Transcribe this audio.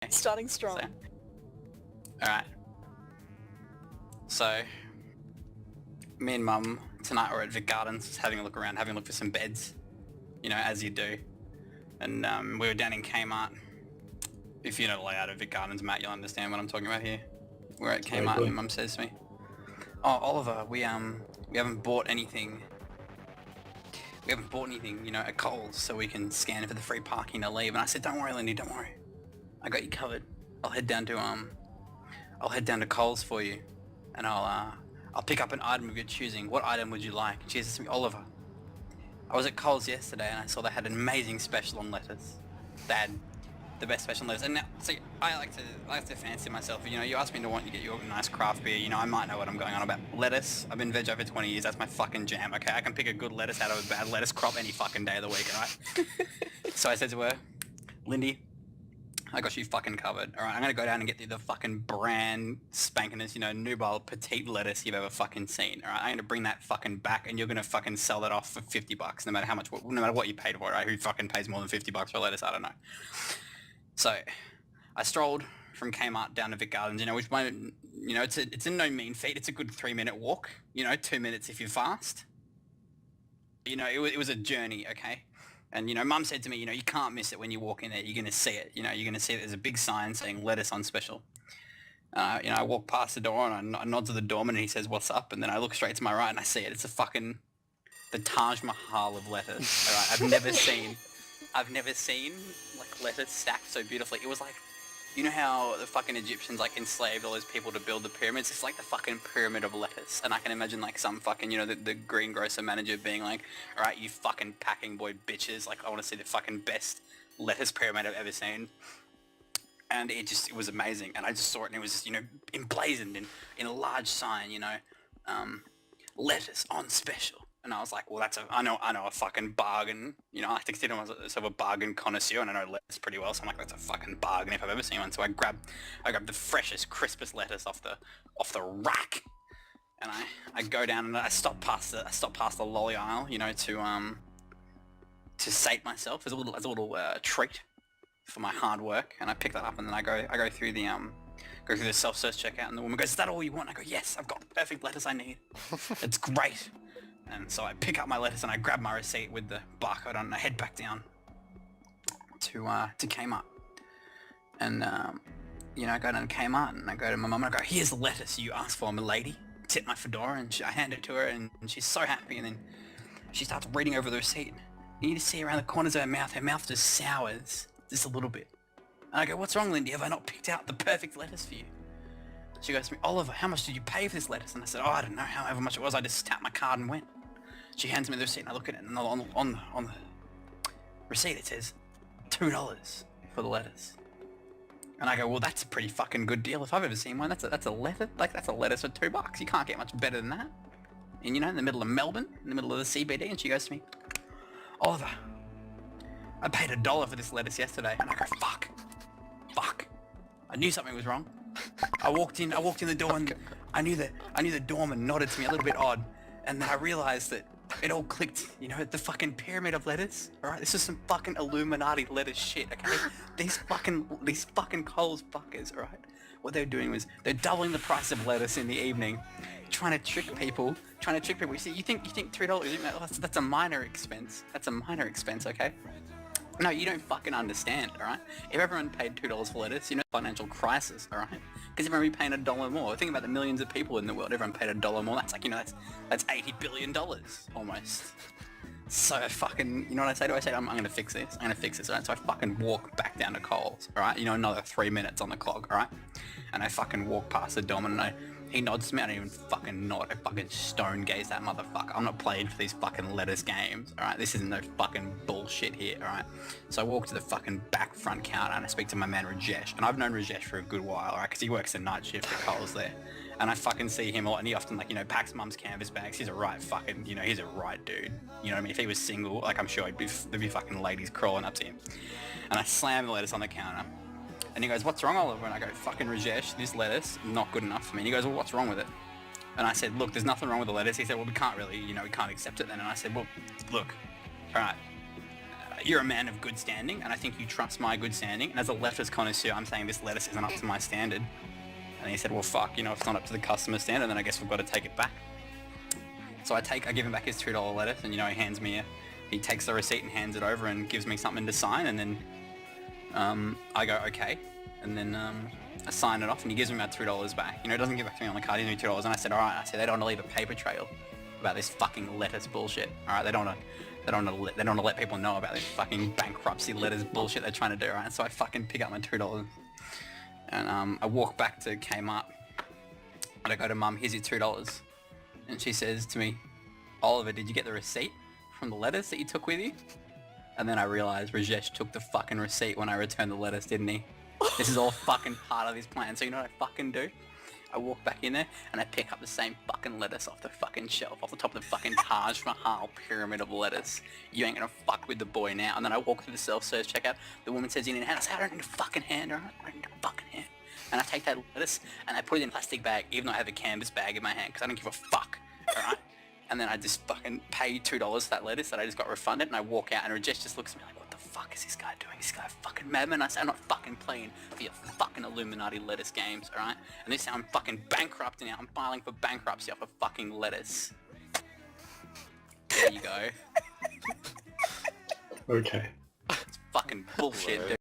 Starting strong. So, alright. So, me and Mum tonight were at Vic Gardens, just having a look around, having a look for some beds. You know, as you do. And we were down in Kmart. If you know the layout of Vic Gardens, Matt, you'll understand what I'm talking about here. We're at Kmart and Mum says to me, "Oh, Oliver, we haven't bought anything. We haven't bought anything, you know, at Coles, so we can scan for the free parking to leave." And I said, "Don't worry, Lindy, don't worry. I got you covered. I'll head down to Coles for you, and I'll pick up an item of your choosing. What item would you like?" And she says to me, "Oliver, I was at Coles yesterday and I saw they had an amazing special on lettuce. They had the best special on lettuce." And now, see, I like to fancy myself. You know, you asked me to want you to get you a nice craft beer. You know, I might know what I'm going on about. Lettuce, I've been veg over 20 years. That's my fucking jam. Okay, I can pick a good lettuce out of a bad lettuce crop any fucking day of the week. Alright. So I said to her, "Lindy, I got you fucking covered. Alright, I'm gonna go down and get you the fucking brand spankiness, you know, nubile petite lettuce you've ever fucking seen. Alright, I'm gonna bring that fucking back and you're gonna fucking sell that off for $50, no matter how much, no matter what you paid for it, right? Who fucking pays more than $50 for lettuce? I don't know." So, I strolled from Kmart down to Vic Gardens, you know, which might, you know, it's a no mean feat. It's a good 3-minute walk, you know, 2 minutes if you're fast. You know, it was a journey, okay? And, you know, Mum said to me, you know, you can't miss it when you walk in there. You're going to see it. You know, you're going to see there's a big sign saying lettuce on special. You know, I walk past the door and I nod to the doorman and he says, "What's up?" And then I look straight to my right and I see it. It's the Taj Mahal of lettuce. All right, I've never seen like lettuce stacked so beautifully. It was like, you know how the fucking Egyptians like enslaved all those people to build the pyramids? It's like the fucking pyramid of lettuce. And I can imagine like some fucking, you know, the greengrocer manager being like, "Alright, you fucking packing boy bitches, like I want to see the fucking best lettuce pyramid I've ever seen." And it was amazing. And I just saw it and it was just, you know, emblazoned in a large sign, you know, lettuce on special. And I was like, well, I know a fucking bargain. You know, I like to consider myself a bargain connoisseur, and I know lettuce pretty well, so I'm like, that's a fucking bargain if I've ever seen one. So I grabbed the freshest, crispest lettuce off the rack, and I go down and I stop past the lolly aisle, you know, to sate myself as a little treat for my hard work, and I pick that up, and then I go through the self-service checkout, and the woman goes, "Is that all you want?" And I go, "Yes, I've got the perfect lettuce I need. It's great." And so I pick up my lettuce and I grab my receipt with the barcode on and I head back down to Kmart. And, you know, I go down to Kmart and I go to my mum and I go, "Here's the lettuce you asked for, my lady." Tip my fedora and I hand it to her and she's so happy, and then she starts reading over the receipt. You need to see around the corners of her mouth just sours just a little bit. And I go, "What's wrong, Lindy? Have I not picked out the perfect lettuce for you?" She goes to me, "Oliver, how much did you pay for this lettuce?" And I said, "Oh, I don't know, however much it was. I just tapped my card and went." She hands me the receipt and I look at it, and on the receipt it says $2 for the lettuce. And I go, "Well, that's a pretty fucking good deal if I've ever seen one. That's a lettuce, like that's a lettuce for $2. You can't get much better than that." And you know, in the middle of Melbourne, in the middle of the CBD, and she goes to me, "Oliver, I paid $1 for this lettuce yesterday." And I go, fuck. I knew something was wrong. I walked in the door and I knew the doorman nodded to me a little bit odd, and then I realized that it all clicked. You know, the fucking pyramid of lettuce. All right, this is some fucking Illuminati lettuce shit. Okay, these fucking Coles fuckers. All right, what they're doing was they're doubling the price of lettuce in the evening, trying to trick people. You see, you think $3? That's a minor expense. Okay. No, you don't fucking understand, alright? If everyone paid $2 for lettuce, you know, financial crisis, alright? Because everyone would be paying $1 more. Think about the millions of people in the world. Everyone paid $1 more. That's like, you know, that's $80 billion almost. So I fucking, you know what I say to? I say, I'm gonna fix this. Alright? So I fucking walk back down to Coles, alright? You know, another 3 minutes on the clock, alright? And I fucking walk past the doorman and he nods to me. I don't even fucking nod. I fucking stone gaze that motherfucker. I'm not played for these fucking lettuce games, alright? This isn't no fucking bullshit here, alright? So I walk to the fucking back front counter and I speak to my man Rajesh. And I've known Rajesh for a good while, alright? Because he works the night shift at Coles there. And I fucking see him a lot, and he often, like, you know, packs mum's canvas bags. He's a right fucking, you know, he's a right dude. You know what I mean? If he was single, like, I'm sure there'd be fucking ladies crawling up to him. And I slam the lettuce on the counter. And he goes, "What's wrong, Oliver?" And I go, "Fucking Rajesh, this lettuce, not good enough for me." And he goes, "Well, what's wrong with it?" And I said, "Look, there's nothing wrong with the lettuce." He said, "Well, we can't really, you know, we can't accept it then." And I said, "Well, look, alright, you're a man of good standing, and I think you trust my good standing. And as a leftist connoisseur, I'm saying this lettuce isn't up to my standard. And he said, well, fuck, you know, if it's not up to the customer standard, then I guess we've got to take it back. So I give him back his $2 lettuce, and, you know, he takes the receipt and hands it over and gives me something to sign, and then I go, okay. And then I sign it off, and he gives me my $2 back. You know, he doesn't give it back to me on the card, he gives me $2. And I said, alright, they don't want to leave a paper trail about this fucking lettuce bullshit. Alright, they don't want to let people know about this fucking bankruptcy lettuce bullshit they're trying to do, right? So I fucking pick up my $2. And I walk back to Kmart, and I go to Mum, here's your $2. And she says to me, Oliver, did you get the receipt from the lettuce that you took with you? And then I realised Rajesh took the fucking receipt when I returned the lettuce, didn't he? This is all fucking part of his plan. So you know what I fucking do? I walk back in there and I pick up the same fucking lettuce off the fucking shelf, off the top of the fucking Taj Mahal pyramid of lettuce. You ain't gonna fuck with the boy now. And then I walk through the self-service checkout. The woman says, you need a hand. I say, I don't need a fucking hand, alright? I don't need a fucking hand. And I take that lettuce and I put it in a plastic bag, even though I have a canvas bag in my hand, because I don't give a fuck, alright? And then I just fucking pay $2 for that lettuce that I just got refunded, and I walk out, and Rajesh just looks at me like, what the fuck is this guy doing? This guy a fucking madman? I say, I'm not fucking playing for your fucking Illuminati lettuce games, alright? And this time I'm fucking bankrupt now. I'm filing for bankruptcy off of fucking lettuce. There you go. Okay. It's fucking bullshit, dude.